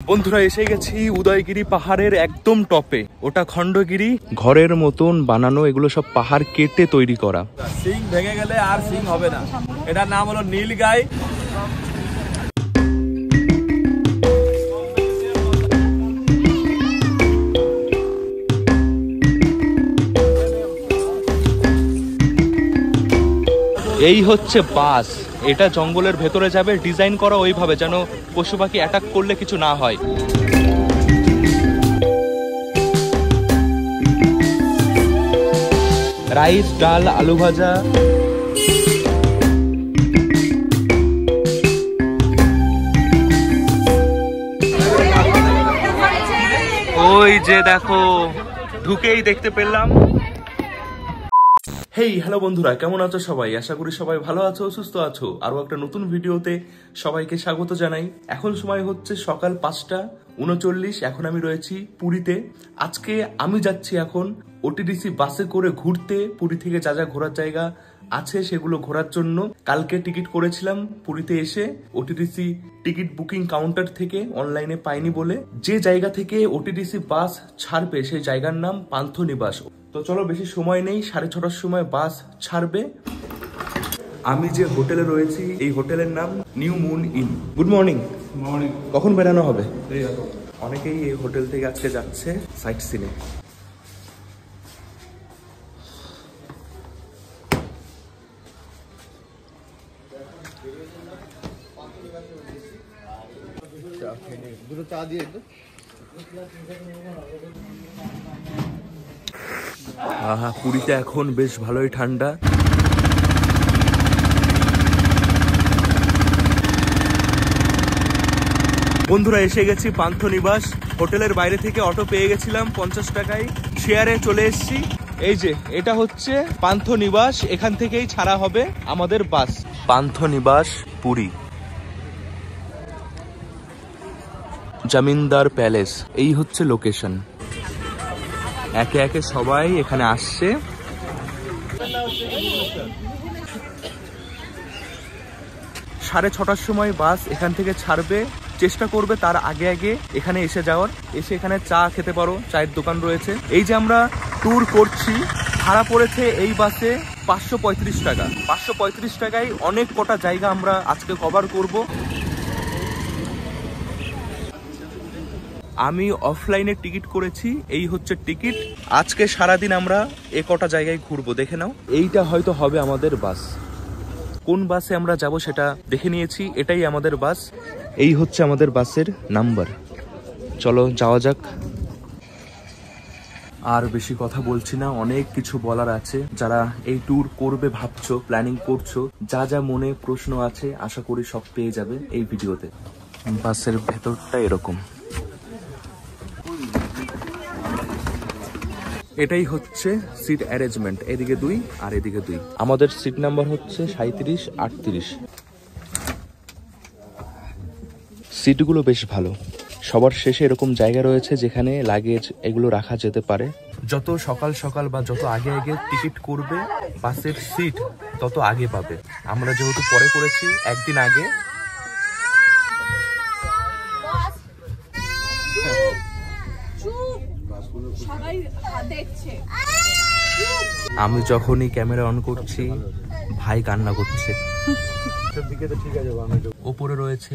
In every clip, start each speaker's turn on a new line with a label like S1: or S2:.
S1: বন্ধুরা এসে গেছি উদয়গিরি পাহাড়ের একদম টপে। ওটা খণ্ডগিরি, ঘরের মতন বানানো, এগুলো সব পাহাড় কেটে তৈরি করা।
S2: সিং ভেঙে গেলে আর সিং হবে না। এটার নাম হলো নীলগাই।
S1: এই হচ্ছে বাস, এটা জঙ্গলের ভেতরে যাবে, ডিজাইন করা ওইভাবে যেন পশু পাখি অ্যাটাক করলে কিছু না হয়। রাইস, ডাল, আলু ভাজা। ওই যে দেখো, ঢুকেই দেখতে পেলাম। হেই হ্যালো বন্ধুরা, কেমন আছো সবাই? আশা করি সবাই ভালো আছো, সুস্থ আছো। আরো একটা নতুন ভিডিওতে সবাইকে স্বাগত জানাই। এখন সময় হচ্ছে সকাল 5:39। এখন আমি রয়েছি পুরীতে। আজকে আমি যাচ্ছি এখন ওটিডিসি বাসে করে ঘুরতে। পুরী থেকে যা যা ঘোরার জায়গা আছে সেগুলো ঘোরার জন্য। কালকে টিকিট করেছিলাম পুরীতে এসে, ওটিডিসি টিকিট বুকিং কাউন্টার থেকে, অনলাইনে পাইনি বলে। যে জায়গা থেকে ওটিডিসি বাস ছাড়বে সেই জায়গার নাম পান্থনিবাস। তো চলো, বেশি সময় নেই, 6:30টার সময় বাস ছাড়বে। আমি যে হোটেলে রয়েছি এই হোটেলের নাম new moon in. Good morning.
S2: Morning.
S1: কখন বেরানো হবে? অনেকেই এই হোটেল থেকে আজকে যাচ্ছে সাইট সিনে। পুরীতে এখন বেশ ভালোই ঠান্ডা। বন্ধুরা এসে গেছি পান্থনিবাস। হোটেলের বাইরে থেকে অটো পেয়ে গেছিলাম 50 টাকায়, শেয়ারে চলে এসেছি। এই যে এটা হচ্ছে পান্থনিবাস, এখান থেকেই ছাড়া হবে আমাদের বাস। পান্থনিবাস পুরী, জমিনদার প্যালেস, এই হচ্ছে লোকেশন। একে একে সবাই এখানে আসছে। 6:30টার সময় বাস এখান থেকে ছাড়বে। চেষ্টা করবে তার আগে আগে এখানে এসে যাওয়ার। এসে এখানে চা খেতে পারো, চায়ের দোকান রয়েছে। এই যে আমরা ট্যুর করছি, ভাড়া পড়েছে এই বাসে 535 টাকা। 535 টাকায় অনেক কটা জায়গা আমরা আজকে কভার করব। আমি অফলাইনে টিকিট করেছি, এই হচ্ছে টিকিট। আজকে সারাদিন আমরা এ কটা জায়গায় ঘুরবো, দেখে নাও। এইটা হয়তো হবে আমাদের বাস। কোন বাসে আমরা যাব সেটা দেখে নিয়েছি, এটাই আমাদের বাস। এই হচ্ছে আমাদের বাসের নাম্বার। চলো যাওয়া যাক। আর বেশি কথা বলছি না, অনেক কিছু বলার আছে। যারা এই ট্যুর করবে ভাবছো, প্ল্যানিং করছো, যা যা মনে প্রশ্ন আছে আশা করি সব পেয়ে যাবে এই ভিডিওতে। বাসের ভেতরটা এরকম। এটাই হচ্ছে সিট অ্যারেঞ্জমেন্ট, এদিকে 2 আর এদিকে 2। আমাদের সিট নাম্বার হচ্ছে 37, 38। সিটগুলো বেশ ভালো। সবার শেষে এরকম জায়গা রয়েছে যেখানে লাগেজ এগুলো রাখা যেতে পারে। যত সকাল সকাল বা যত আগে আগে টিকিট করবে বাসের সিট তত আগে পাবে। আমরা যেহেতু পরে করেছি, একদিন আগে। আমি যখনই ক্যামেরা অন করছি ভাই কান্না করছে। ওপরে রয়েছে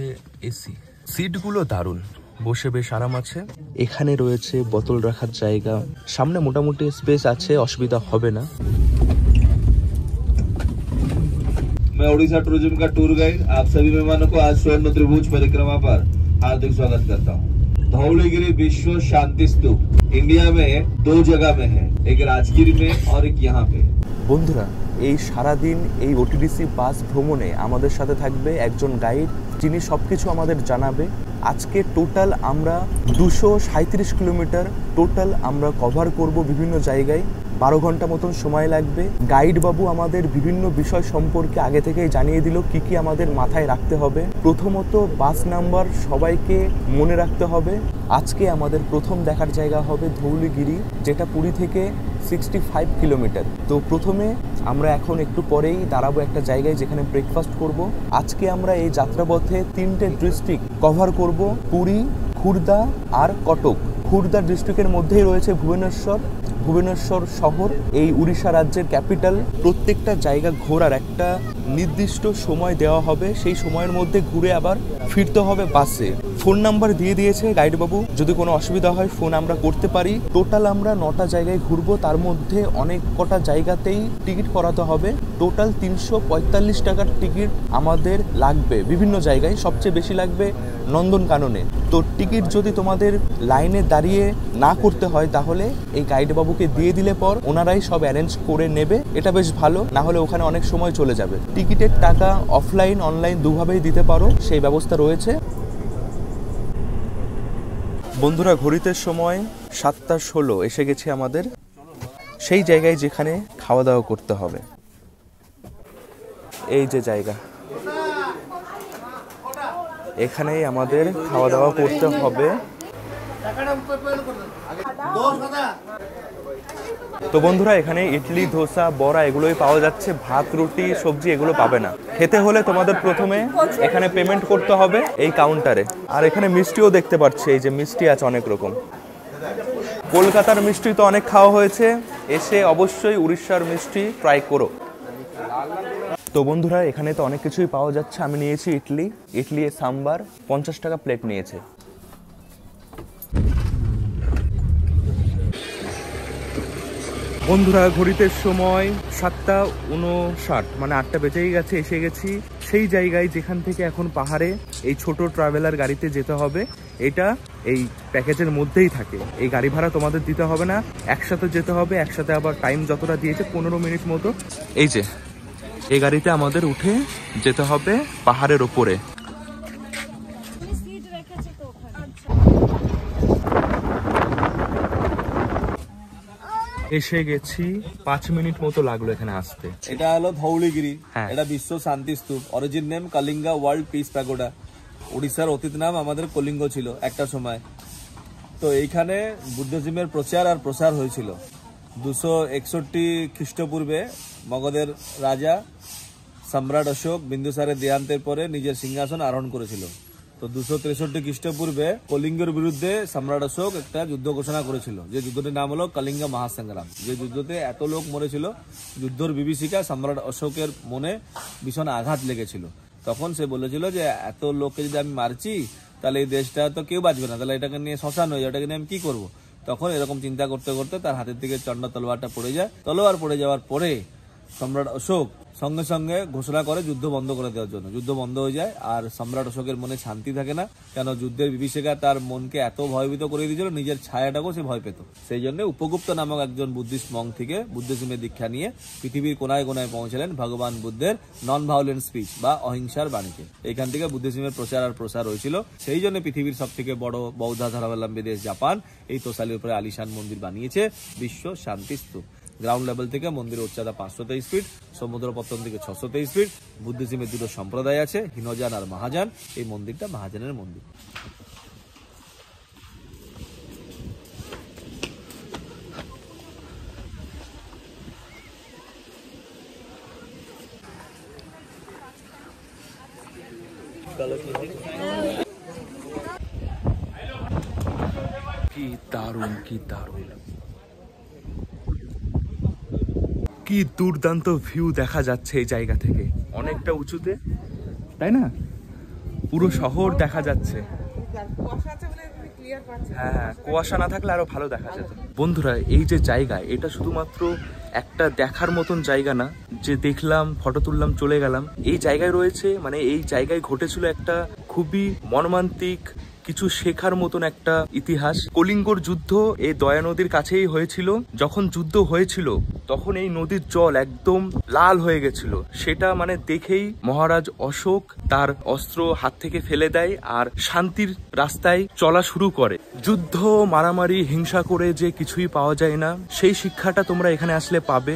S1: এসি, সিটগুলো দারুণ, বসে বেশ আরাম আছে। এখানে রয়েছে বোতল রাখার জায়গা, সামনে মোটামুটি স্পেস আছে, অসুবিধা হবে না।
S3: मैं उड़ीसा टूरिज्म का टूर गाइड आप सभी मेहमानों को आज स्वर्ण त्रिभुज परिक्रमा पर हार्दिक स्वागत करता हूँ। धौलीगिरी विश्व शांति स्तूप इंडिया में 2 जगह में है, एक राजगीर में और एक यहाँ पे।
S1: বন্ধুরা এই সারাদিন এই ওটিডিসি বাস ভ্রমণে আমাদের সাথে থাকবে একজন গাইড, যিনি সবকিছু আমাদের জানাবে। আজকে টোটাল আমরা 237 কিলোমিটার টোটাল আমরা কভার করব বিভিন্ন জায়গায়। 12 ঘন্টা মতন সময় লাগবে। গাইড বাবু আমাদের বিভিন্ন বিষয় সম্পর্কে আগে থেকেই জানিয়ে দিল কি কি আমাদের মাথায় রাখতে হবে। প্রথমত বাস নাম্বার সবাইকে মনে রাখতে হবে। আজকে আমাদের প্রথম দেখার জায়গা হবে ধৌলিগিরি, যেটা পুরী থেকে 65 কিলোমিটার। তো প্রথমে আমরা এখন একটু পরেই দাঁড়াবো একটা জায়গায় যেখানে ব্রেকফাস্ট করব। আজকে আমরা এই যাত্রাপথে 3টে ডিস্ট্রিক্ট কভার করব, পুরী, খুর্দা আর কটক। খুর্দা ডিস্ট্রিক্টের মধ্যেই রয়েছে ভুবনেশ্বর শহর, এই উড়িষ্যা রাজ্যের ক্যাপিটাল। প্রত্যেকটা জায়গা ঘোরার একটা নির্দিষ্ট সময় দেওয়া হবে, সেই সময়ের মধ্যে ঘুরে আবার ফিরতে হবে বাসে। ফোন নাম্বার দিয়ে দিয়েছে গাইড বাবু, যদি কোনো অসুবিধা হয় ফোন আমরা করতে পারি। টোটাল আমরা 9টা জায়গায় ঘুরবো, তার মধ্যে অনেক কটা জায়গাতেই টিকিট করাতে হবে। টোটাল 345 টাকার টিকিট আমাদের লাগবে বিভিন্ন জায়গায়, সবচেয়ে বেশি লাগবে নন্দনকাননে। তো টিকিট যদি তোমাদের লাইনে দাঁড়িয়ে না করতে হয় তাহলে এই গাইড বাবুকে দিয়ে দিলে পর ওনারাই সব অ্যারেঞ্জ করে নেবে, এটা বেশ ভালো। না হলে ওখানে অনেক সময় চলে যাবে। টিকিটের টাকা অফলাইন অনলাইন দুভাবেই দিতে পারো, সেই ব্যবস্থা রয়েছে। বন্ধুরা ঘড়িতে সময় 7:16, এসে গেছে আমাদের সেই জায়গায় যেখানে খাওয়া দাওয়া করতে হবে। এই যে জায়গা, এখানেই আমাদের খাওয়া দাওয়া করতে হবে। তো বন্ধুরা এখানে ইডলি ধোসা বড়া এগুলোই পাওয়া যাচ্ছে, ভাত রুটি সবজি এগুলো পাবে না। খেতে হলে তোমাদের প্রথমে এখানে পেমেন্ট করতে হবে এই কাউন্টারে। আর এখানে মিষ্টিও দেখতে পাচ্ছি, এই যে মিষ্টি আছে অনেক রকম। কলকাতার মিষ্টি তো অনেক খাওয়া হয়েছে, এসে অবশ্যই উড়িষ্যার মিষ্টি ট্রাই করো। তো বন্ধুরা এখানে তো অনেক কিছুই পাওয়া যাচ্ছে। আমি নিয়েছি ইডলি সাম্বার, 50 টাকা প্লেট নিয়েছে। বন্ধুরা ঘড়িতে সময় 7:59, মানে 8টা বেজেই গেছে। এসে গেছি সেই জায়গায় যেখান থেকে এখন পাহাড়ে এই ছোট ট্রাভেলার গাড়িতে যেতে হবে। এটা এই প্যাকেজের মধ্যেই থাকে, এই গাড়ি ভাড়া তোমাদের দিতে হবে না, একসাথে যেতে হবে। একসাথে আবার টাইম যতটা দিয়েছে 15 মিনিট মতো। এই যে এই গাড়িতে আমাদের উঠে যেতে হবে পাহাড়ের ওপরে। এসে গেছি, 5 মিনিট মতো লাগলো এখানে আসতে।
S2: এটা হলো ধৌলিগিরি,
S1: হ্যাঁ।
S2: এটা বিশ্ব শান্তি স্তূপ। Origin name Kalinga world piece pagoda. উড়িষ্যার অতীত নাম আমাদের কলিঙ্গ ছিল একটা সময়। তো এইখানে বুদ্ধিজমের প্রচার আর প্রসার হয়েছিল। 261 খ্রিস্টপূর্বে মগধের রাজা সম্রাট অশোক বিন্দুসারের দেহান্তের পরে নিজের সিংহাসন আরোহণ করেছিল। তো 263 খ্রিস্টপূর্বে কলিঙ্গের বিরুদ্ধে সম্রাট অশোক একটা যুদ্ধ ঘোষণা করেছিল, যে যুদ্ধটির নাম হলো কলিঙ্গ মহাসংগ্রাম। যে যুদ্ধতে এত লোক মরেছিল, যুদ্ধের বিভীষিকা সম্রাট অশোকের মনে ভীষণ আঘাত লেগেছিল। তখন সে বলেছিল যে এত লোককে যদি আমি মারছি তাহলে এই দেশটা তো কেউ বাঁচবে না, তাহলে এটাকে নিয়ে শ্মশান হয়ে যায়, এটাকে নিয়ে আমি কি করবো। তখন এরকম চিন্তা করতে করতে তার হাতের থেকে চন্ডা তলোয়ারটা পড়ে যায়। তলোয়ার পড়ে যাওয়ার পরে সম্রাট অশোক সঙ্গে সঙ্গে ঘোষণা করে যুদ্ধ বন্ধ করে দেওয়ার জন্য। যুদ্ধ বন্ধ হয়ে যায় আর সম্রাট অশোকের মনে শান্তি থাকে না, কেন যুদ্ধের বিভীষিকা তার মনকে এত ভয়ভীত করে দিয়েছিল, নিজের ছায়াটাকেও সে ভয় পেত। সেই জন্য উপগুপ্ত নামক একজন বুদ্ধিস্ট মঙ্ক থেকে বুদ্ধিজমের দীক্ষা নিয়ে পৃথিবীর কোনায় কোনায় পৌঁছলেন ভগবান বুদ্ধের নন ভায়োলেন্ট স্পিচ বা অহিংসার বাণীতে। এইখান থেকে বুদ্ধিজমের প্রচার আর প্রসার হয়েছিল। সেই জন্য পৃথিবীর সব থেকে বড় বৌদ্ধ ধর্মাবলম্বী দেশ জাপান এই তোসালির উপরে আলিশান মন্দির বানিয়েছে, বিশ্ব শান্তি স্তূপ। গ্রাউন্ড লেভেল থেকে মন্দিরের উচ্চতা 523 ফিট, সমুদ্র পত্তন থেকে 623 ফিট। বুদ্ধিজমের দুটো সম্প্রদায় আছে, হীনযান আর মহাযান। এই মন্দিরটা মহাযানের মন্দির।
S1: কি দারুণ, কি দারুণ, কি দুর্দান্ত ভিউ দেখা যাচ্ছে এই জায়গা থেকে, অনেকটা উঁচুতে, তাই না? পুরো শহর দেখা যাচ্ছে। হ্যাঁ, কুয়াশা না থাকলে আরো ভালো দেখা যেত। বন্ধুরা এই যে জায়গা, এটা শুধুমাত্র একটা দেখার মতন জায়গা না যে দেখলাম ফটো তুললাম চলে গেলাম। এই জায়গায় রয়েছে, মানে এই জায়গায় ঘটেছিল একটা খুবই মর্মান্তিক, কিছু শেখার মতন একটা ইতিহাস। কলিঙ্গর যুদ্ধ এই দয়া নদীর কাছেই হয়েছিল। যখন যুদ্ধ হয়েছিল তখন এই নদীর জল একদম লাল হয়ে গেছিল। সেটা মানে দেখেই মহারাজ অশোক তার অস্ত্র হাত থেকে ফেলে দেয় আর শান্তির রাস্তায় চলা শুরু করে। যুদ্ধ মারামারি হিংসা করে যে কিছুই পাওয়া যায় না, সেই শিক্ষাটা তোমরা এখানে আসলে পাবে।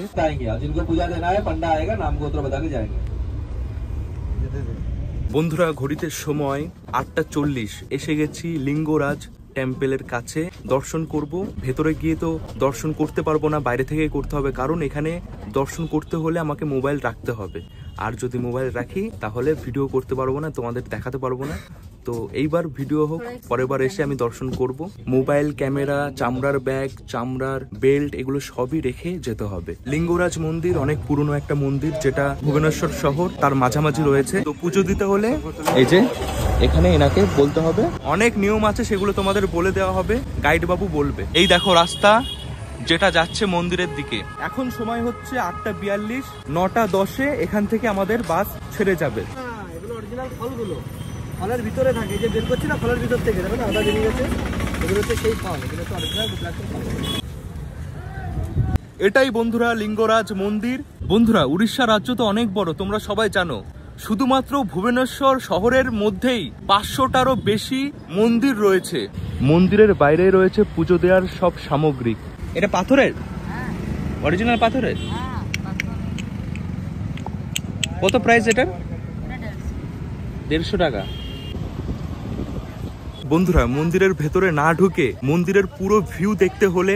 S1: বন্ধুরা ঘড়িতে সময় 8:40, এসে গেছি লিঙ্গরাজ টেম্পলের কাছে। দর্শন করব। ভেতরে গিয়ে তো দর্শন করতে পারবো না, বাইরে থেকে করতে হবে, কারণ এখানে দর্শন করতে হলে আমাকে মোবাইল রাখতে হবে। আর যদি মোবাইল রাখি তাহলে ভিডিও করতে পারবো না, তোমাদের দেখাতে পারবো না। তো এইবার ভিডিও হোক, পরের বার এসে আমি দর্শন করব। মোবাইল, ক্যামেরা, চামড়ার ব্যাগ, চামড়ার বেল্ট এগুলো সবই রেখে যেতে হবে। লিঙ্গরাজ মন্দির অনেক পুরনো একটা মন্দির, যেটা ভুবনেশ্বর শহর তার মাঝামাঝি রয়েছে। তো পুজো দিতে হলে এই যে এখানে এনাকে বলতে হবে, অনেক নিয়ম আছে সেগুলো তোমাদের বলে দেওয়া হবে, গাইড বাবু বলবে। এই দেখো রাস্তা যেটা যাচ্ছে মন্দিরের দিকে। এখন সময় হচ্ছে 8:42, 9:10 এখান থেকে আমাদের বাস ছেড়ে যাবে।
S4: এগুলো অরিজিনাল ফলগুলো ফলের ভিতরে থাকে, যে বের করছি না ফলের ভিতর থেকে, দেখো না আদা বেরিয়ে গেছে, এগুলো হচ্ছে সেই ফল, এগুলো তো অরিজিনাল ব্ল্যাক ফল।
S1: এটাই বন্ধুরা লিঙ্গরাজ মন্দির। বন্ধুরা উড়িষ্যা রাজ্য তো অনেক বড়, তোমরা সবাই জানো। শুধুমাত্র ভুবনেশ্বর শহরের মধ্যেই 500টারও বেশি মন্দির রয়েছে। মন্দিরের বাইরে রয়েছে পুজো দেওয়ার সব সামগ্রী। এটা পাথরের, অরিজিনাল পাথরের। কত প্রাইস এটার? 150 টাকা। বন্ধুরা মন্দিরের ভেতরে না ঢুকে মন্দিরের পুরো ভিউ দেখতে হলে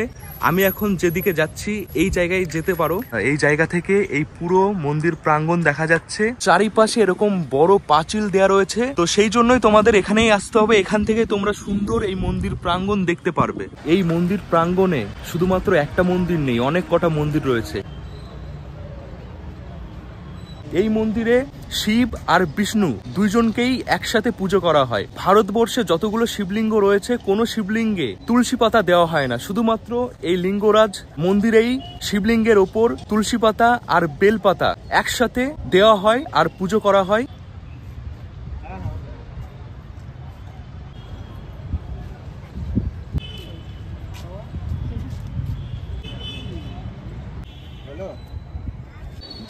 S1: আমি এখন যেদিকে যাচ্ছি এই জায়গায় যেতে পারো। এই জায়গা থেকে এই পুরো মন্দির প্রাঙ্গণ দেখা যাচ্ছে, চারিপাশে এরকম বড় পাঁচিল দেয়া রয়েছে। তো সেই জন্যই তোমাদের এখানেই আসতে হবে, এখান থেকে তোমরা সুন্দর এই মন্দির প্রাঙ্গণ দেখতে পারবে। এই মন্দির প্রাঙ্গণে শুধুমাত্র একটা মন্দির নেই, অনেক কটা মন্দির রয়েছে। এই মন্দিরে শিব আর বিষ্ণু দুইজনকেই একসাথে পুজো করা হয়। ভারতবর্ষে যতগুলো শিবলিঙ্গ রয়েছে কোনো শিবলিঙ্গে তুলসী পাতা দেওয়া হয় না, শুধুমাত্র এই লিঙ্গরাজ মন্দিরেই শিবলিঙ্গের ওপর তুলসী পাতা আর বেল পাতা একসাথে দেওয়া হয় আর পুজো করা হয়।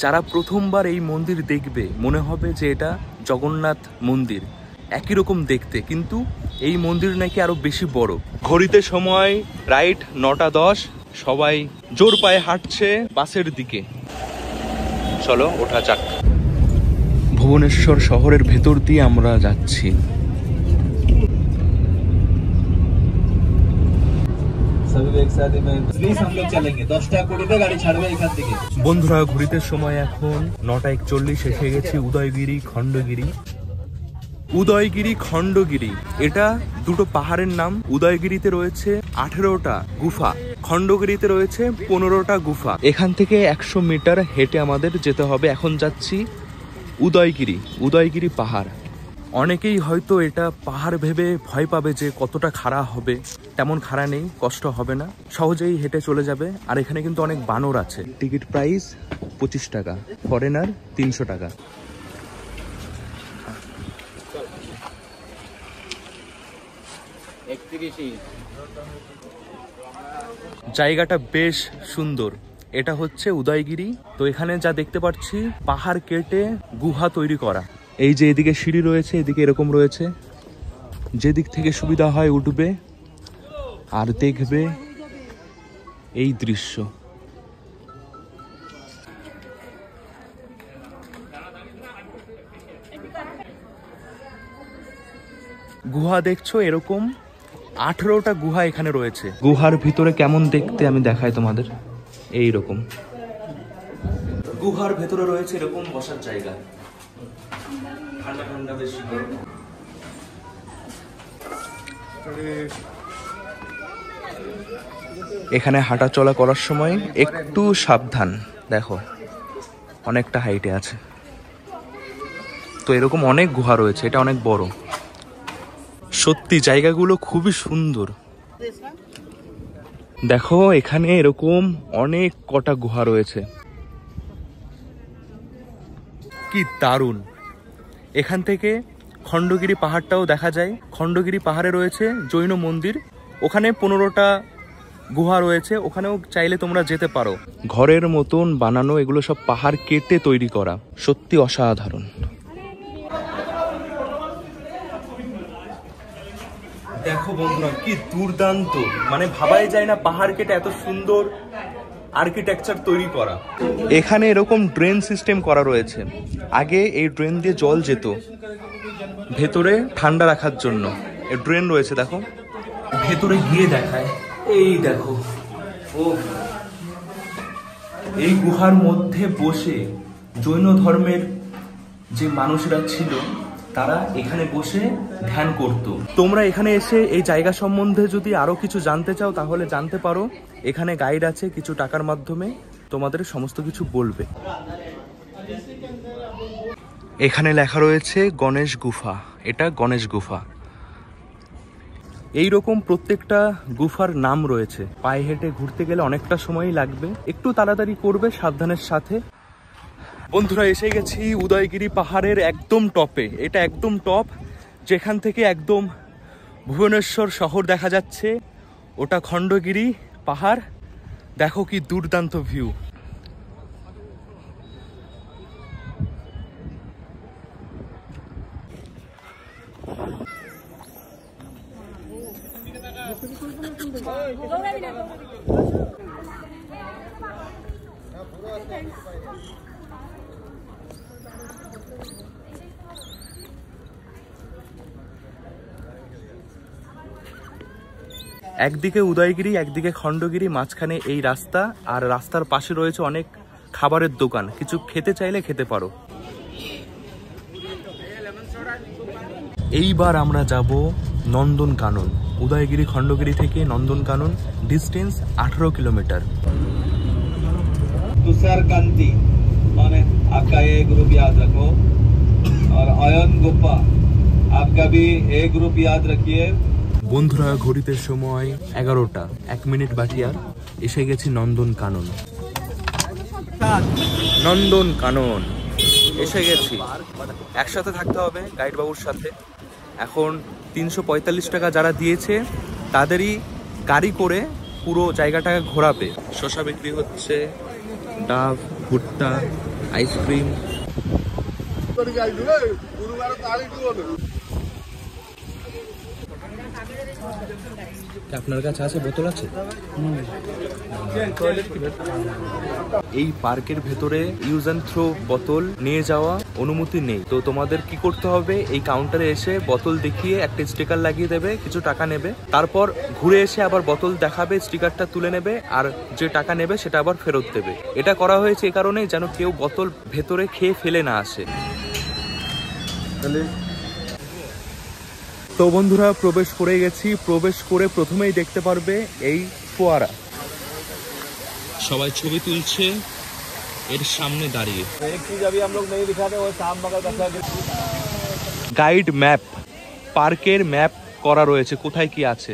S1: যারা প্রথমবার এই মন্দির দেখবে মনে হবে যে এটা জগন্নাথ মন্দির, একই রকম দেখতে, কিন্তু এই মন্দির নাকি আরো বেশি বড়। ঘড়িতে সময় রাইট 9:10, সবাই জোর পায়ে হাঁটছে বাসের দিকে। চলো ওঠা যাক। ভুবনেশ্বর শহরের ভেতর দিয়ে আমরা যাচ্ছি। বন্ধুরা ঘুরিতে সময় এখন 9:41, এসে গেছি উদয়গিরি খণ্ডগিরি। উদয়গিরি খণ্ডগিরি এটা দুটো পাহাড়ের নাম। উদয়গিরিতে রয়েছে 18টা গুফা, খণ্ডগিরিতে রয়েছে 15টা গুফা। এখান থেকে 100 মিটার হেঁটে আমাদের যেতে হবে। এখন যাচ্ছি উদয়গিরি, উদয়গিরি পাহাড়। অনেকেই হয়তো এটা পাহাড় ভেবে ভয় পাবে যে কতটা খাড়া হবে, তেমন খাড়া নেই, কষ্ট হবে না, সহজেই হেঁটে চলে যাবে। আর এখানে কিন্তু অনেক বানর আছে। টিকিট প্রাইস 25 টাকা, ফরেনার 300 টাকা। জায়গাটা বেশ সুন্দর। এটা হচ্ছে উদয়গিরি। তো এখানে যা দেখতে পাচ্ছি পাহাড় কেটে গুহা তৈরি করা। এই যে এদিকে সিঁড়ি রয়েছে, এদিকে এরকম রয়েছে, যেদিক থেকে সুবিধা হয় উঠবে আর দেখবে এই দৃশ্য। গুহা দেখছো, এরকম 18টা গুহা এখানে রয়েছে। গুহার ভিতরে কেমন দেখতে আমি দেখাই তোমাদের। এই রকম গুহার ভেতরে রয়েছে এরকম বসার জায়গা, ঠান্ডা ঠান্ডা বেশ। এখানে হাঁটা চলা করার সময় একটু সাবধান, দেখো অনেকটা হাইটে আছে। তো এরকম অনেক গুহা রয়েছে, এটা অনেক বড়। সত্যি জায়গাগুলো খুবই সুন্দর। দেখো এখানে এরকম অনেক কটা গুহা রয়েছে, কি দারুণ। এখান থেকে খণ্ডগিরি পাহাড়টাও দেখা যায়। খণ্ডগিরি পাহাড়ে রয়েছে জৈন মন্দির, ওখানে 15টা গুহা রয়েছে, ওখানেও চাইলে তোমরা যেতে পারো। ঘরের মতন বানানো, এগুলো সব পাহাড় কেটে তৈরি করা, সত্যি অসাধারণ। দেখো বন্ধুরা কি দুর্দান্ত, মানে ভাবাই যায় না পাহাড় কেটে এত সুন্দর আর্কিটেকচার তৈরি করা। এখানে এরকম ড্রেন সিস্টেম করা রয়েছে। আগে এই ড্রেন দিয়ে জল যেত ভেতরে ঠান্ডা রাখার জন্য। এই ড্রেন রয়েছে, দেখো ভেতরে গিয়ে দেখায়। এই দেখো, ও এই গুহার মধ্যে বসে জৈন ধর্মের যে মানুষরা ছিল তারা এখানে বসে ধ্যান করত। তোমরা এখানে এসে এই জায়গা সম্বন্ধে যদি আরো কিছু জানতে চাও তাহলে জানতে পারো, এখানে গাইড আছে, কিছু টাকার মাধ্যমে তোমাদের সমস্ত কিছু বলবে। এখানে লেখা রয়েছে গণেশ গুফা, এটা গণেশ গুফা। এইরকম প্রত্যেকটা গুফার নাম রয়েছে। পায়ে হেঁটে ঘুরতে গেলে অনেকটা সময়ই লাগবে, একটু তাড়াতাড়ি করবে সাবধানের সাথে। বন্ধুরা এসে গেছি উদয়গিরি পাহাড়ের একদম টপে। এটা একদম টপ, যেখান থেকে একদম ভুবনেশ্বর শহর দেখা যাচ্ছে। ওটা খণ্ডগিরি পাহাড়, দেখো কি দুর্দান্ত ভিউ। একদিকে উদয়গিরি, একদিকে খণ্ডগিরি, মাঝখানে এই রাস্তা, আর রাস্তার পাশে রয়েছে অনেক খাবারের দোকান, কিছু খেতে চাইলে খেতে পারো। এইবার আমরা যাব নন্দনকানন। উদয়গিরি খণ্ডগিরি থেকে নন্দনকানন ডিস্টেন্স 18 किलोमीटर।
S3: तुषारकांति माने आपका ये ग्रुप याद रखो, और अयन गुप्पा आपका भी ये ग्रुप याद रखिए।
S1: বন্ধুরা ঘড়িতে সময় 11টা, 1 মিনিট বাকি, আর এসে গেছি নন্দনকানন। নন্দনকানন এসে গেছি। একসাথে থাকতে হবে গাইড বাবুর সাথে। এখন 345 টাকা যারা দিয়েছে তাদেরই গাড়ি করে পুরো জায়গাটাকে ঘোরাবে। শসা বিক্রি হচ্ছে, ডাব, ভুট্টা, আইসক্রিম। আপনার কাছে আছে বোতল আছে? এই পার্কের ভেতরে ইউজ অ্যান্ড থ্রো বোতল নিয়ে যাওয়া অনুমতি নেই। তো তোমাদের কি করতে হবে, এই কাউন্টারে এসে বোতল দেখিয়ে একটা স্টিকার লাগিয়ে দেবে, কিছু টাকা নেবে, তারপর ঘুরে এসে আবার বোতল দেখাবে, স্টিকারটা তুলে নেবে, আর যে টাকা নেবে সেটা আবার ফেরত দেবে। এটা করা হয়েছে এই কারণে যেন কেউ বোতল ভেতরে খেয়ে ফেলে না আসে। তো বন্ধুরা প্রবেশ করে গেছি। প্রবেশ করে প্রথমেই দেখতে পারবে এই ফোয়ারা, সবাই ছবি তুলছে এর সামনে দাঁড়িয়ে।
S2: एक चीज अभी हम लोग नहीं दिखाते, वो शाम बगल का
S1: গাইড ম্যাপ, পার্কের ম্যাপ করা রয়েছে, কোথায় কি আছে।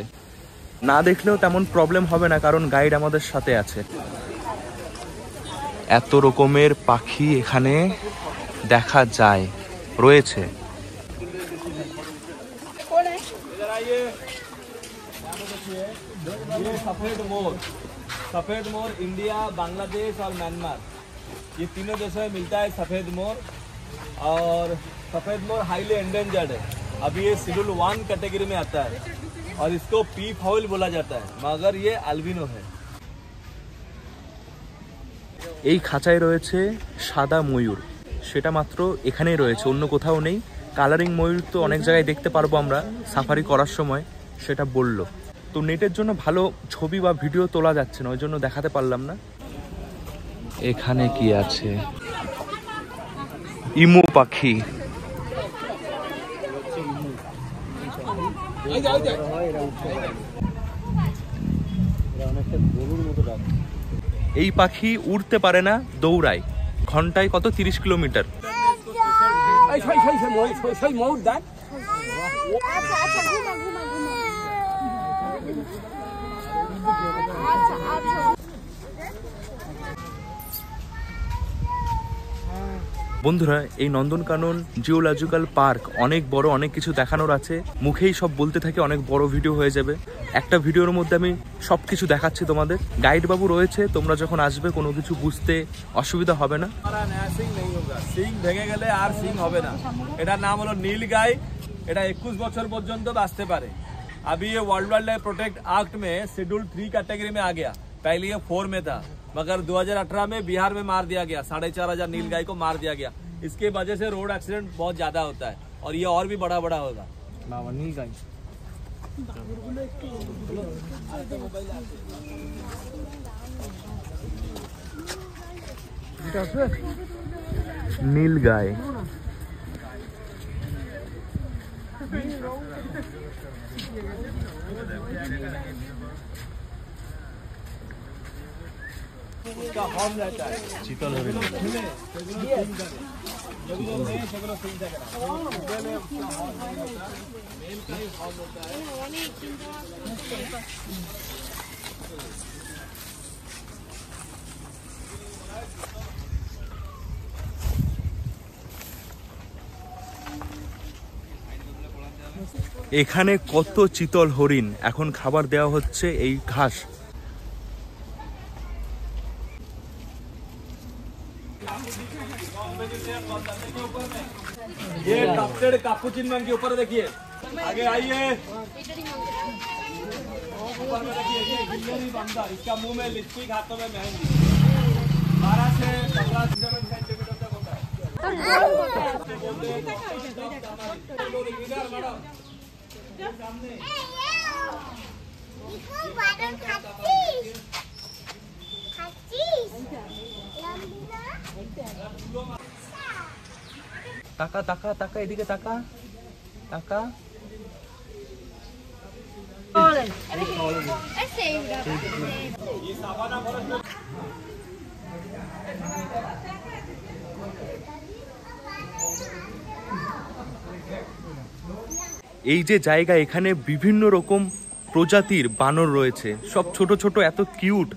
S1: না দেখলেও তেমন প্রবলেম হবে না, কারণ গাইড আমাদের সাথে আছে। এত রকমের পাখি এখানে দেখা যায় রয়েছে।
S2: ये सफेद मोर इंडिया, बांग्लादेश और म्यांमार, ये तीनों देशों में मिलता है सफेद मोर। और सफेद मोर हाईली एंडेंजर्ड है, अभी ये शेड्यूल 1 कैटेगरी में आता है और इसको पी फाउल बोला जाता है, मगर ये अल्बिनो है।
S1: এই খাঁচায় রয়েছে সাদা ময়ূর, সেটা মাত্র এখানেই রয়েছে, অন্য কোথাও নেই। কালারিং ময়ূর তো অনেক জায়গায় দেখতে পারবো আমরা সাফারি করার সময়, সেটা বললো। তো নেটের জন্য ভালো ছবি বা ভিডিও তোলা যাচ্ছে না, ওই জন্য দেখাতে পারলাম না। এখানে কি আছে, ইমু পাখি। এই পাখি উড়তে পারে না, দৌড়ায়, ঘন্টায় কত 30 কিলোমিটার। বন্ধুরা এই নন্দনকানন জিওলজিক্যাল পার্ক অনেক বড়, অনেক কিছু দেখানোর আছে। মুখেই সব বলতে থাকে, অনেক বড় ভিডিও হয়ে যাবে। একটা ভিডিওর মধ্যে আমি সবকিছু দেখাচ্ছি তোমাদের। গাইড বাবু রয়েছে, তোমরা যখন আসবে কোনো কিছু বুঝতে অসুবিধা হবে না।
S2: সিং ভেঙে গেলে আর সিং হবে না। এটার নাম হলো নীল গাই। এটা 21 বছর পর্যন্ত বাঁচতে পারে। अभी ये world wild life protect act में शेड्यूल 3 कैटेगरी में आ गया। पहले ये 4 में था, मगर 2018 में बिहार में मार दिया गया। 4500 नील गाय को मार दिया गया। इसके वजह से रोड एक्सीडेंट बहुत ज्यादा होता है और ये और भी बड़ा बड़ा होगा। नील गाय
S1: নীল গাই
S2: उसका हॉर्न रहता है
S1: চিতল হরিণ। এখানে কত চিতল হরিণ, এখন খাবার দেওয়া হচ্ছে এই ঘাস।
S2: ये कप्टेड कापुचिनो के ऊपर देखिए, आगे आइए, ऊपर में देखिए, ये गिल्लेरी बंदर, इसका मुंह में लिपस्टिक, हाथों में मेहंदी, 12 से 15 सेंटीमीटर तक होता है।
S1: তাকা তাকা তাকা, এদিকে তাকা তাকা। এই যে জায়গা, এখানে বিভিন্ন রকম প্রজাতির বানর রয়েছে, সব ছোট ছোট, এত কিউট,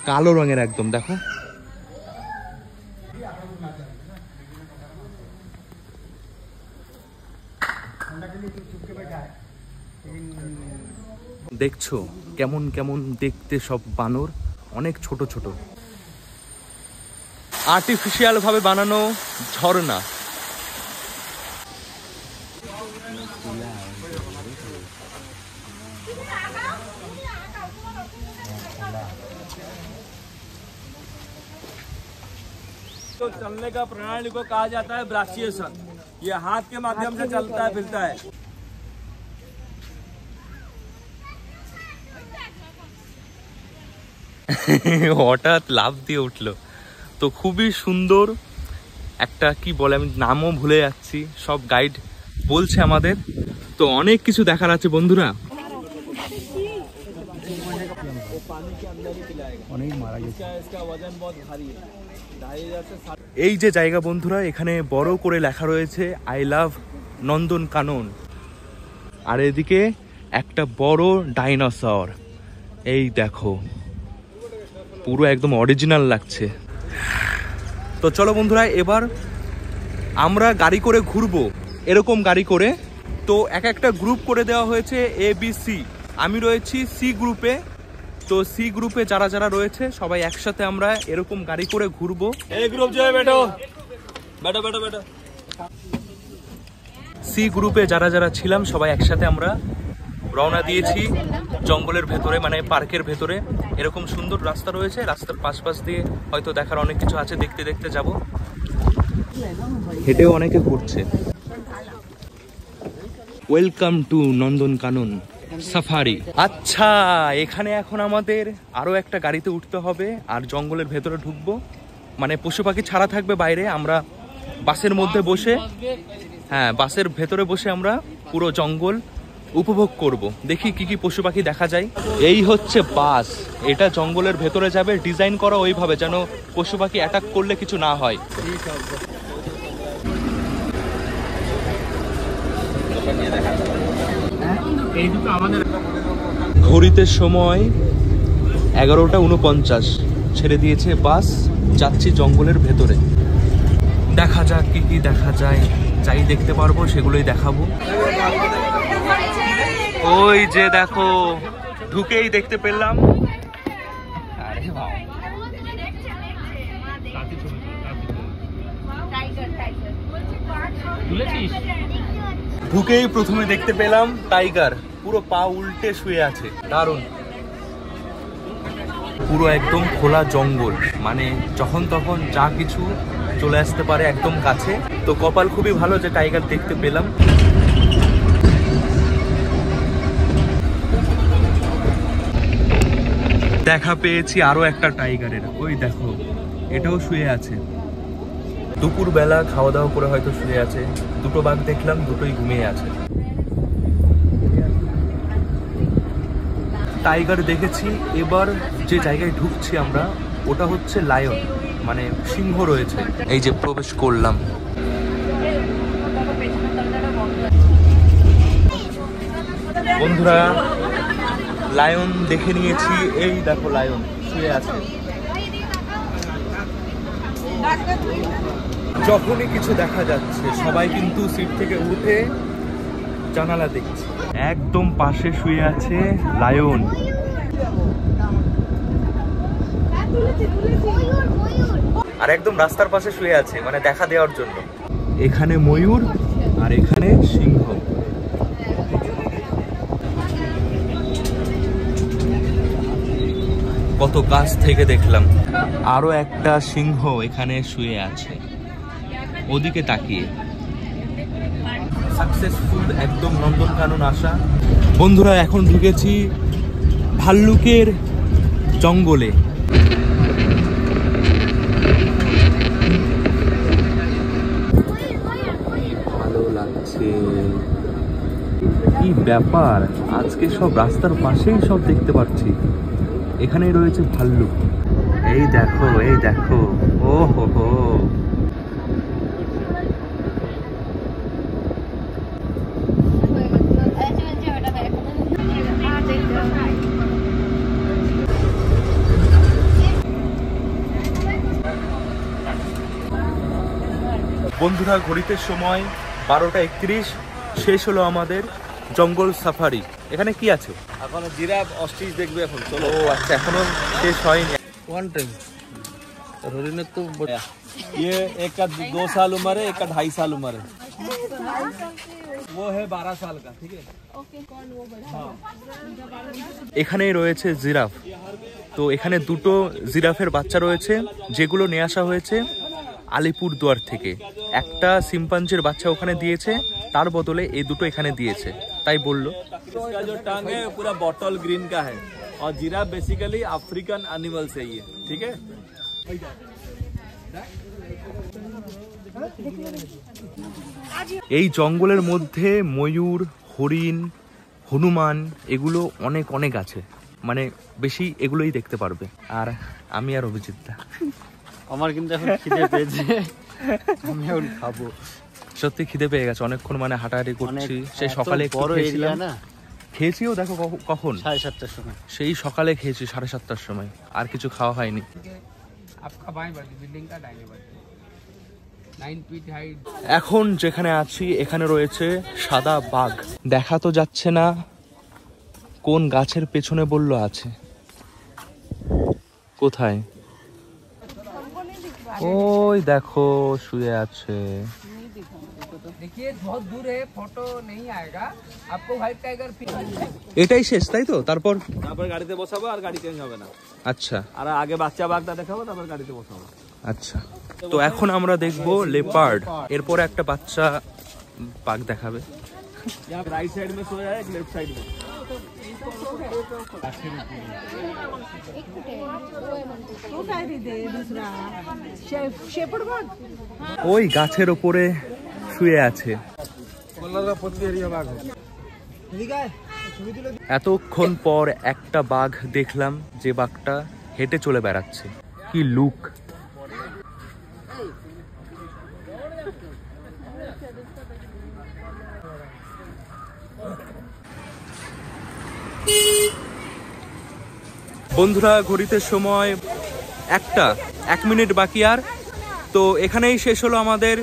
S1: কালো রঙের একদম। দেখো দেখছো কেমন কেমন দেখতে সব বানর, অনেক ছোট ছোট। আর্টিফিশিয়াল ভাবে বানানো ঝর্ণা।
S2: तो चलने का प्रणाली को कहा जाता है ब्राचिएशन। ये हाथ के माध्यम से चलता है फिरता है।
S1: হঠাৎ লাফ দিয়ে উঠলো, তো খুবই সুন্দর একটা, কি বলে আমি নামও ভুলে যাচ্ছি, সব গাইড বলছে আমাদের। তো অনেক কিছু দেখার আছে বন্ধুরা। এই যে জায়গা বন্ধুরা, এখানে বড় করে লেখা রয়েছে আই লাভ নন্দন কানন। আর এদিকে একটা বড় ডাইনোসর, এই দেখো পুরো একদম অরিজিনাল লাগছে। তো চলো বন্ধুরা, এবার আমরা গাড়ি করে ঘুরবো, এরকম গাড়ি করে। তো এক একটা গ্রুপ করে দেওয়া হয়েছে ABC, আমি রয়েছি সি গ্রুপে। তো সি গ্রুপে যারা যারা রয়েছে সবাই একসাথে আমরা এরকম গাড়ি করে ঘুরবো।
S2: এই গ্রুপ যে বেটো বেটো বেটো বেটো
S1: সি গ্রুপে যারা যারা ছিলাম সবাই একসাথে আমরা রওনা দিয়েছি জঙ্গলের ভেতরে, মানে পার্কের ভেতরে। এরকম সুন্দর রাস্তা রয়েছে, রাস্তার পাশ দিয়ে হয়তো দেখার অনেক কিছু আছে, দেখতে দেখতে যাব। হেঁটেও অনেকে ঘুরছে। Welcome to Nandan Kanan safari. আচ্ছা, এখানে এখন আমাদের আরো একটা গাড়িতে উঠতে হবে আর জঙ্গলের ভেতরে ঢুকবো, মানে পশু পাখি ছাড়া থাকবে বাইরে। আমরা বাসের মধ্যে বসে, হ্যাঁ বাসের ভেতরে বসে আমরা পুরো জঙ্গল উপভোগ করব। দেখি কি কি পশু পাখি দেখা যায়। এই হচ্ছে বাস, এটা জঙ্গলের ভেতরে যাবে, ডিজাইন করা ওইভাবে যেন পশু পাখি অ্যাটাক করলে কিছু না হয়। ঘড়িতে সময় 11:49, ছেড়ে দিয়েছে বাস, যাচ্ছি জঙ্গলের ভেতরে। দেখা যাক কি কি দেখা যায়, যাই দেখতে পারবো সেগুলোই দেখাবো। ওই যে দেখো, ঢুকেই দেখতে পেলাম। ঢুকেই প্রথমে দেখতে পেলাম টাইগার, পুরো পা উল্টে শুয়ে আছে, দারুণ। পুরো একদম খোলা জঙ্গল, মানে যখন তখন যা কিছু চলে আসতে পারে একদম কাছে। তো কপাল খুবই ভালো যে টাইগার দেখতে পেলাম। দেখা পেয়েছি আরো একটা টাইগারের, ওই দেখো এটাও শুয়ে আছে। দুপুর বেলা খাওয়া দাওয়া করে হয়তো শুয়ে আছে। দুটো বাঘ দেখলাম, দুটোই ঘুমিয়ে আছে। টাইগার দেখেছি, এবার যে জায়গায় ঢুকছি আমরা ওটা হচ্ছে লায়ন, মানে সিংহ রয়েছে। এই যে প্রবেশ করলাম। বন্ধুরা লায়ন দেখে নিয়েছি, এই দেখো লায়ন শুয়ে আছে। যখনই কিছু দেখা যাচ্ছে সবাই কিন্তু সিট থেকে উঠে জানালা দেখছে। একদম পাশে শুয়ে আছে লায়ন। আর একদম রাস্তার পাশে শুয়ে আছে, মানে দেখা দেওয়ার জন্য। এখানে ময়ূর আর এখানে সিংহ। কত কাছ থেকে দেখলাম। আরো একটা সিংহ এখানে শুয়ে আছে ওদিকে তাকিয়ে। সাকসেসফুল একদম নন্দনকানন আসা। বন্ধুরা এখন ঢুকেছি ভাল্লুকের জঙ্গলে। ভালো লাগছে, কি ব্যাপার, আজকে সব রাস্তার পাশেই সব দেখতে পাচ্ছি। এখানেই রয়েছে ভাল্লুক, এই দেখো এই দেখো। ও হো হো, বন্ধুরা ঘড়িতে সময় 12:31, শেষ হলো আমাদের জঙ্গল সাফারি। এখানে কি আছে?
S2: এখন জিরাফ অস্ট্রিচ দেখবে এখন। চলো।
S1: ও আচ্ছা, এখনো শেষ হয়নি।
S2: वन टाइम हरिण तो ये एक का 2 साल उम्र है, एक का 2.5 साल उम्र है। वो है 12 साल का। ठीक है।
S1: এখানেই রয়েছে জিরাফ। তো এখানে দুটো জিরাফের বাচ্চা রয়েছে যেগুলো নিয়ে আসা হয়েছে আলিপুরদুয়ার থেকে। একটা সিম্পাঞ্জির বাচ্চা ওখানে দিয়েছে, তার বদলে এই দুটো এখানে দিয়েছে, তাই বললো।
S2: इसका जो टांग है पूरा बॉटल ग्रीन का है और जिराफ बेसिकली अफ्रीकन एनिमल्स है ये। ठीक है।
S1: এই জঙ্গলের মধ্যে ময়ূর, হরিণ, হনুমান এগুলো অনেক অনেক আছে, মানে বেশি এগুলোই দেখতে পারবে। আর আমি আর অভিজিৎ দা,
S4: আমার কিন্তু এখন খিদে পেয়েছে, আমি এখন খাবো।
S1: সত্যি খিদে পেয়ে গেছে, অনেকক্ষণ মানে হাঁটাহাঁটি করছি। সেই সকালে একটু খেয়েছিলাম না, খেয়েছিও দেখো কখন
S4: 7:30টার সময়,
S1: সেই সকালে খেয়েছি 7:30টার সময়, আর কিছু খাওয়া হয়নি। এখন যেখানে আছি এখানে রয়েছে সাদা বাঘ। দেখা তো যাচ্ছে না, কোন গাছের পেছনে বললো আছে, কোথায়? ওই দেখো শুয়ে আছে।
S5: देखिए बहुत दूर है, फोटो नहीं आएगा आपको। व्हाइट टाइगर
S1: এটাই শেষ তাই তো? তারপর
S2: গাড়িতে বসাবো আর গাড়ি চেঞ্জ হবে না।
S1: আচ্ছা
S2: আর আগে বাচ্চা বাঘটা দেখাবো, তারপর গাড়িতে বসাবো।
S1: আচ্ছা, তো এখন আমরা দেখবো লেপার্ড, এরপরে একটা বাচ্চা বাঘ দেখাবে।
S2: राइट साइड में सोया है, एक लेफ्ट साइड में।
S1: ওই গাছের ওপরে শুয়ে আছে। এতক্ষণ পর একটা বাঘ দেখলাম, যে বাঘটা হেঁটে চলে বেড়াচ্ছে। কি লুক! বন্ধুরা ঘড়িতে সময় 1 মিনিট বাকি আর। তো এখানেই শেষ হলো আমাদের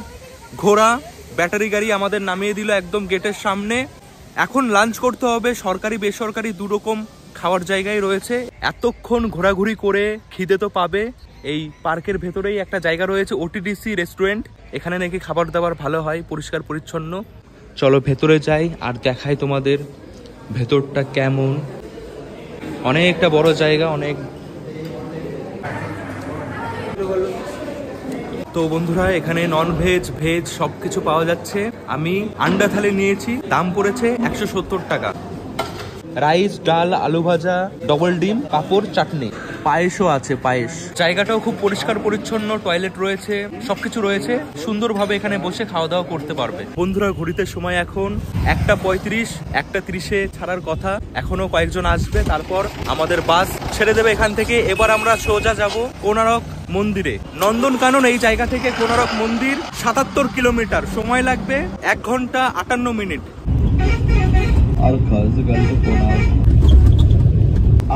S1: ঘোরা। ব্যাটারি গাড়ি আমাদের নামিয়ে দিল একদম গেটের সামনে। এখন লাঞ্চ করতে হবে। সরকারি বেসরকারি দুরকম খাওয়ার জায়গায় রয়েছে। এতক্ষণ ঘোরাঘুরি করে খিদে তো পাবে। এই পার্কের ভেতরেই একটা জায়গা রয়েছে ওটিডিসি রেস্টুরেন্ট, এখানে নাকি খাবার দাবার ভালো হয়, পরিষ্কার পরিচ্ছন্ন। চলো ভেতরে যাই আর দেখাই তোমাদের ভেতরটা কেমন। অনেকটা বড় জায়গা, অনেক। তো বন্ধুরা এখানে নন ভেজ ভেজ সবকিছু পাওয়া যাচ্ছে। আমি আন্ডা থালি নিয়েছি, দাম পড়েছে 170 টাকা। রাইস, ডাল, আলু ভাজা, ডবল ডিম, পাঁপড়, চাটনি। পায়েসও আছে, পায়েস। জায়গাটাও খুব পরিষ্কার পরিচ্ছন্ন, টয়লেট রয়েছে, সবকিছু রয়েছে। সুন্দরভাবে এখানে বসে খাওয়া দাওয়া করতে পারবে। বন্ধুরা ঘড়িতে সময় এখন 1:35, 1:30-এ ছাড়ার কথা। এখনো কয়েকজন আসবে, তারপর আমাদের বাস ছেড়ে দেবে এখান থেকে। এবার আমরা সোজা যাব কোনারক মন্দিরে। নন্দনকানন এই জায়গা থেকে কোনারক মন্দির 77 কিলোমিটার, সময় লাগবে 1 ঘন্টা 58 মিনিট।
S3: और खासगढ़ कोणार्क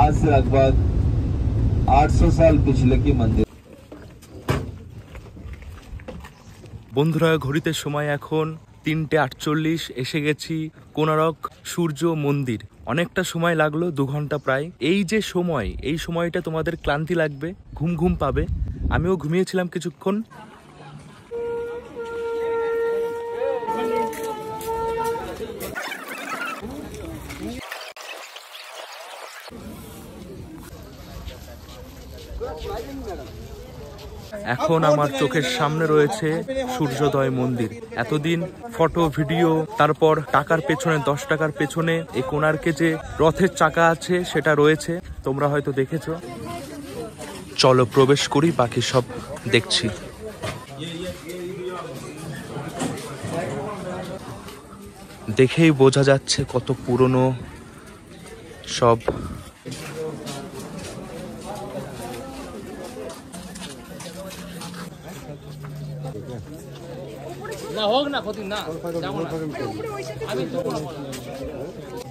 S3: आज से लगभग 800 साल पिछले की मंदिर।
S1: বন্ধুরা ঘড়িতে সময় এখন 3:48, এসে গেছি কোনারক সূর্য মন্দির। অনেকটা সময় লাগলো, 2 ঘন্টা প্রায়। এই যে সময়, এই সময়টা তোমাদের ক্লান্তি লাগবে, ঘুম ঘুম পাবে। আমিও ঘুমিয়েছিলাম কিছুক্ষণ। এখন আমার চোখের সামনে রয়েছে সূর্যোদয় মন্দির। এতদিন ফটো ভিডিও, তারপর টাকার পেছনে 10 টাকার পেছনে এই কোণার্কে যে রথের চাকা আছে সেটা রয়েছে, তোমরা হয়তো দেখেছো। চলো প্রবেশ করি, বাকি সব দেখছি। দেখেই বোঝা যাচ্ছে কত পুরনো সব।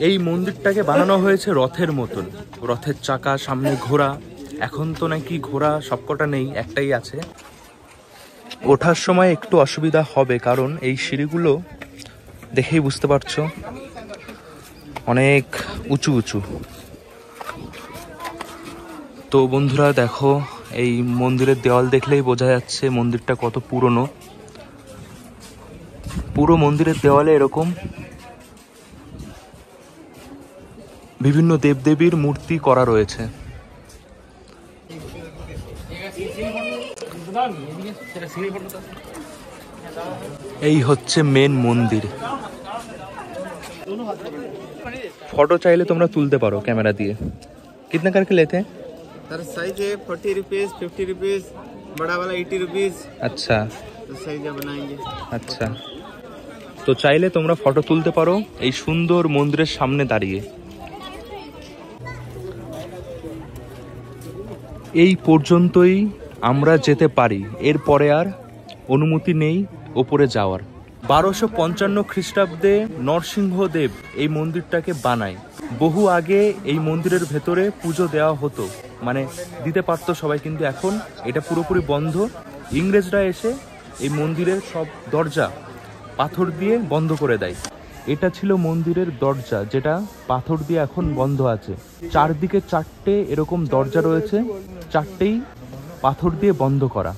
S1: এই মন্দিরটাকে বানানো হয়েছে রথের মতন, রথের চাকা, সামনে ঘোড়া। এখন তো নাকি ঘোড়া সবকটা নেই, একটাই আছে। ওঠার সময় একটু অসুবিধা হবে, কারণ এই সিঁড়িগুলো দেখেই বুঝতে পারছো অনেক উঁচু উঁচু। তো বন্ধুরা দেখো, এই মন্দিরের দেওয়াল দেখলেই বোঝা যাচ্ছে মন্দিরটা কত পুরনো। পুরো মন্দিরের দেওয়ালে এরকম বিভিন্ন দেবদেবীর মূর্তি করা রয়েছে। এই হচ্ছে মেন মন্দির। ফটো চাইলে তোমরা তুলতে পারো ক্যামেরা দিয়ে। कितना करके लेते हैं
S6: सर? साइज है 40 रुपीज, 50 रुपीज, बड़ा वाला 80 रुपीज।
S1: अच्छा,
S6: तो साइज बनाएंगे।
S1: আচ্ছা, তো চাইলে তোমরা ফটো তুলতে পারো এই সুন্দর মন্দিরের সামনে দাঁড়িয়ে। এই পর্যন্তই আমরা যেতে পারি, এরপরে আর অনুমতি নেই ওপরে যাওয়ার। 1255 খ্রিস্টাব্দে নরসিংহদেব এই মন্দিরটাকে বানায়। বহু আগে এই মন্দিরের ভেতরে পুজো দেওয়া হতো, মানে দিতে পারতো সবাই, কিন্তু এখন এটা পুরোপুরি বন্ধ। ইংরেজরা এসে এই মন্দিরের সব দরজা পাথর দিয়ে বন্ধ করে দেয়। এটা ছিল মন্দিরের দরজা, যেটা পাথর দিয়ে এখন বন্ধ আছে। চারদিকে 4টে এরকম দরজা রয়েছে, 4টেই পাথর দিয়ে বন্ধ করা।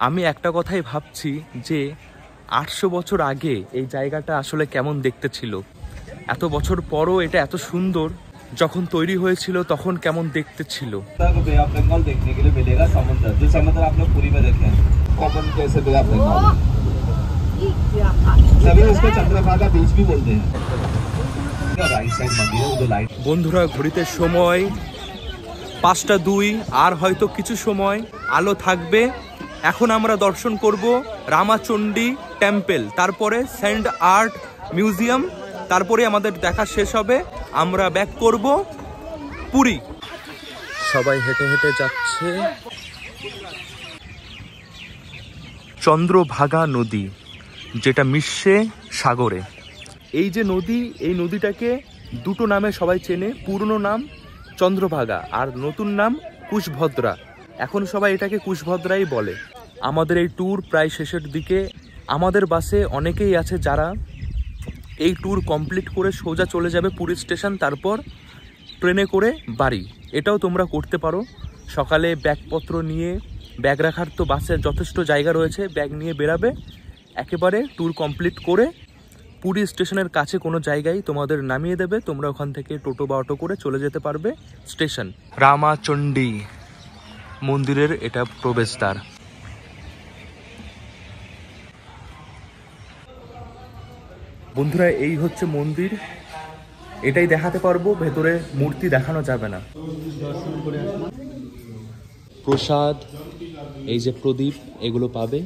S1: আমি একটা কথাই ভাবছি যে 800 বছর আগে এই জায়গাটা আসলে কেমন দেখতে ছিল। এত বছর পরও এটা এত সুন্দর। যখন তৈরি হয়েছিল তখন কেমন দেখতে ছিল।
S3: बे ऑफ बंगाल देखने के लिए मिलेगा समुद्र, जो समुद्र आप लोग पूरी में देखे हैं। कोकन कैसे बे ऑफ बंगाल, सभी इसको चंद्रभागा बीच भी बोलते हैं। राइट साइड मंदिर है, वो जो लाइट।
S1: বন্ধুরা ঘড়িতে সময় 5:02, আর হয়তো কিছু সময় আলো থাকবে। এখন আমরা দর্শন করব রামাচণ্ডী টেম্পল, তারপরে সেন্ট আর্ট মিউজিয়াম, তারপরে আমাদের দেখা শেষ হবে। আমরা ব্যাক করব পুরী। সবাই হেঁটে হেঁটে যাচ্ছে। চন্দ্রভাগা নদী, যেটা মিশছে সাগরে। এই যে নদী, এই নদীটাকে দুটো নামে সবাই চেনে। পুরনো নাম চন্দ্রভাগা আর নতুন নাম কুশভদ্রা। এখন সবাই এটাকে কুশভদ্রাই বলে। আমাদের এই ট্যুর প্রায় শেষের দিকে। আমাদের বাসে অনেকেই আছে যারা এই ট্যুর কমপ্লিট করে সোজা চলে যাবে পুরী স্টেশন, তারপর ট্রেনে করে বাড়ি। এটাও তোমরা করতে পারো। সকালে ব্যাগপত্র নিয়ে, ব্যাগ রাখার তো বাসের যথেষ্ট জায়গা রয়েছে, ব্যাগ নিয়ে বেরাবে, একেবারে ট্যুর কমপ্লিট করে পুরী স্টেশনের কাছে কোনো জায়গায় তোমাদের নামিয়ে দেবে। তোমরা ওখান থেকে টোটো বা অটো করে চলে যেতে পারবে স্টেশন। রামাচণ্ডী মন্দিরের এটা প্রবেশদ্বার। বন্ধুরা, এই হচ্ছে মন্দির। এটাই দেখাতে পারবো, ভেতরে মূর্তি দেখানো যাবে না। প্রসাদ, এই যে প্রদীপ, এগুলো পাবে।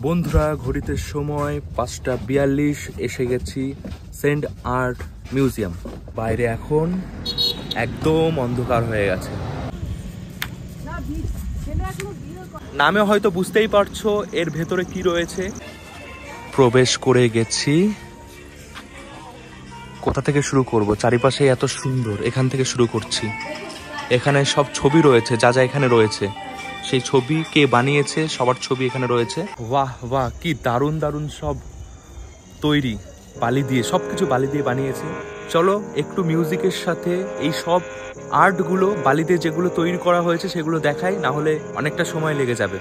S1: বন্ধুরা, ঘড়িতে সময় 5:42, এসে গেছি সেন্ট আর্ট মিউজিয়াম। বাইরে এখন একদম অন্ধকার হয়ে গেছে। নামে হয়তো বুঝতেই পারছো এর ভেতরে কি রয়েছে। প্রবেশ করে গেছি। কোথা থেকে শুরু করব? চারিপাশে এত সুন্দর, এখান থেকে শুরু করছি। এখানে সব ছবি রয়েছে, যা যা এখানে রয়েছে সেই ছবি কে বানিয়েছে সবার ছবি এখানে রয়েছে। বাহ বাহ, কি দারুণ দারুণ সব তৈরি, বালি দিয়ে, সবকিছু বালি দিয়ে বানিয়েছে। চলো একটু মিউজিকের সাথে এই সব আর্টগুলো, বালি দিয়ে যেগুলো তৈরি করা হয়েছে সেগুলো দেখাই, না হলে অনেকটা সময় লেগে যাবে।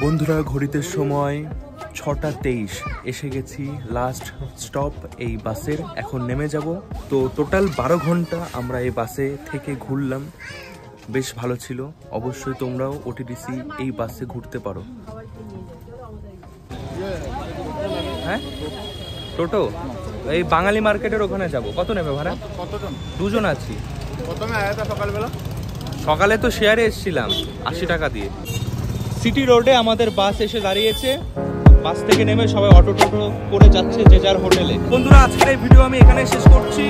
S1: বন্ধুরা, ঘড়িতে সময় 6:23, এসে গেছি লাস্ট স্টপ এই বাসের। এখন নেমে যাব। তো টোটাল 12 ঘন্টা আমরা এই বাসে থেকে ঘুরলাম, বেশ ভালো ছিল। অবশ্যই তোমরাও ওটিডিসি এই বাসে ঘুরতে পারো। হ্যাঁ, টোটো এই বাঙালি মার্কেটের ওখানে যাব। কত নেবে ভাড়া?
S6: কতজন?
S1: 2 জন আছি।
S6: প্রথমে আয়া তা সকালবেলা?
S1: সকালে তো শেয়ারে এসেছিলাম 80 টাকা দিয়ে। সিটি রোডে আমাদের বাস এসে দাঁড়িয়েছে। বাস থেকে নেমে সবাই অটো টোটো করে যাচ্ছে যে যার হোটেলে। বন্ধুরা, আজকের এই ভিডিও আমি এখানে শেষ করছি।